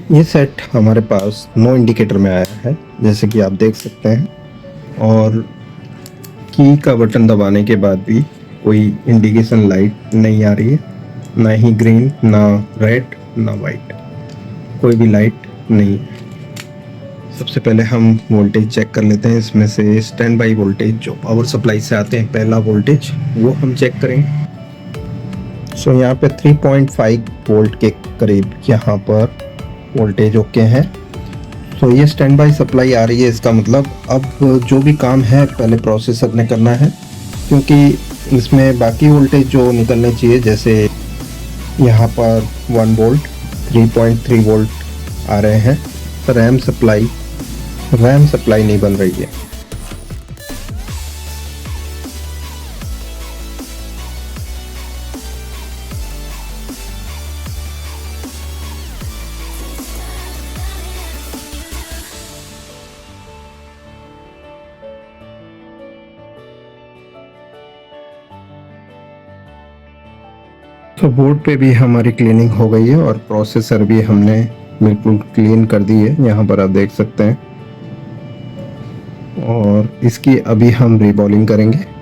ये सेट हमारे पास no indicator में आया है, जैसे कि आप देख सकते हैं। और की का बटन दबाने के बाद भी कोई इंडिकेशन लाइट नहीं आ रही है, ना ही ग्रीन, ना रेड, ना वाइट, कोई भी लाइट नहीं है। सबसे पहले हम वोल्टेज चेक कर लेते हैं। इसमें से स्टैंड बाई वोल्टेज जो पावर सप्लाई से आते हैं, पहला वोल्टेज वो हम चेक करेंगे। सो यहाँ पे 3.5 वोल्ट के करीब यहाँ पर वोल्टेज ओके है। तो ये स्टैंड बाई सप्लाई आ रही है, इसका मतलब अब जो भी काम है पहले प्रोसेसर ने करना है, क्योंकि इसमें बाकी वोल्टेज जो निकलने चाहिए, जैसे यहाँ पर 1 वोल्ट, 3.3 वोल्ट आ रहे हैं, तो रैम सप्लाई नहीं बन रही है। तो बोर्ड पे भी हमारी क्लीनिंग हो गई है और प्रोसेसर भी हमने बिल्कुल क्लीन कर दी है, यहाँ पर आप देख सकते हैं। और इसकी अभी हम रीबॉलिंग करेंगे।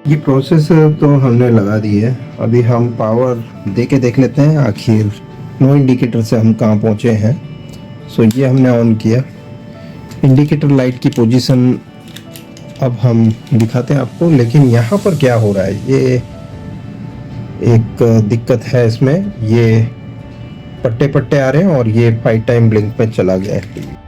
ये प्रोसेसर तो हमने लगा दी है, अभी हम पावर दे के देख लेते हैं आखिर नो इंडिकेटर से हम कहाँ पहुँचे हैं। सो ये हमने ऑन किया। इंडिकेटर लाइट की पोजीशन अब हम दिखाते हैं आपको, लेकिन यहाँ पर क्या हो रहा है, ये एक दिक्कत है इसमें। ये पट्टे पट्टे आ रहे हैं और ये 5 टाइम ब्लिंक में चला गया है।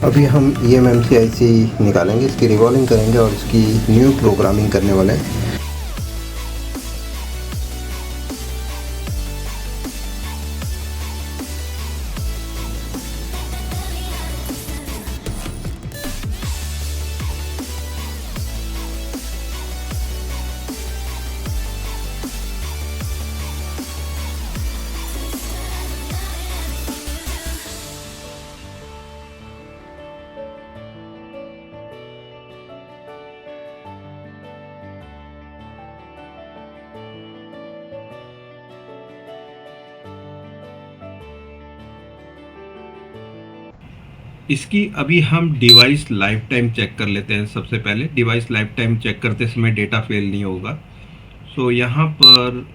अभी हम eMMC IC निकालेंगे, इसकी रिवॉल्विंग करेंगे और इसकी न्यू प्रोग्रामिंग करने वाले हैं। इसकी अभी हम डिवाइस लाइफ टाइम चेक कर लेते हैं। सबसे पहले डिवाइस लाइफ टाइम चेक करते समय डेटा फेल नहीं होगा। सो यहाँ पर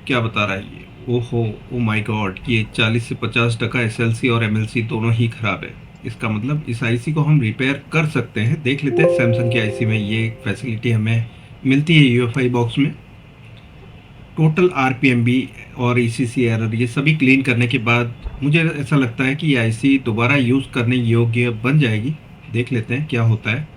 क्या बता रहा है ये, ओहो ओ माय गॉड, ये 40 से 50% SLC और MLC दोनों ही ख़राब है। इसका मतलब इस आईसी को हम रिपेयर कर सकते हैं। देख लेते हैं, सैमसंग की आईसी में ये फैसिलिटी हमें मिलती है UFI बॉक्स में। टोटल RPM भी और ECC एरर ये सभी क्लीन करने के बाद मुझे ऐसा लगता है कि ये आईसी दोबारा यूज़ करने योग्य बन जाएगी। देख लेते हैं क्या होता है।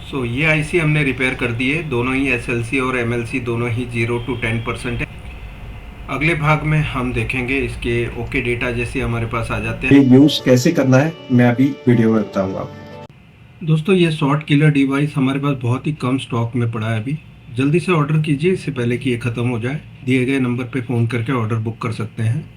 सो ये आईसी हमने रिपेयर कर दी है। दोनों ही SLC और MLC दोनों ही 0 to 10% है। अगले भाग में हम देखेंगे इसके ओके डेटा जैसे हमारे पास आ जाते हैं। ये यूज़ कैसे करना है मैं अभी वीडियो में बताऊंगा। दोस्तों ये शॉर्ट किलर डिवाइस हमारे पास बहुत ही कम स्टॉक में पड़ा है अभी। जल्दी से ऑर्डर कीजिए इससे पहले कि ये ख़त्म हो जाए। दिए गए नंबर पे फ़ोन करके ऑर्डर बुक कर सकते हैं।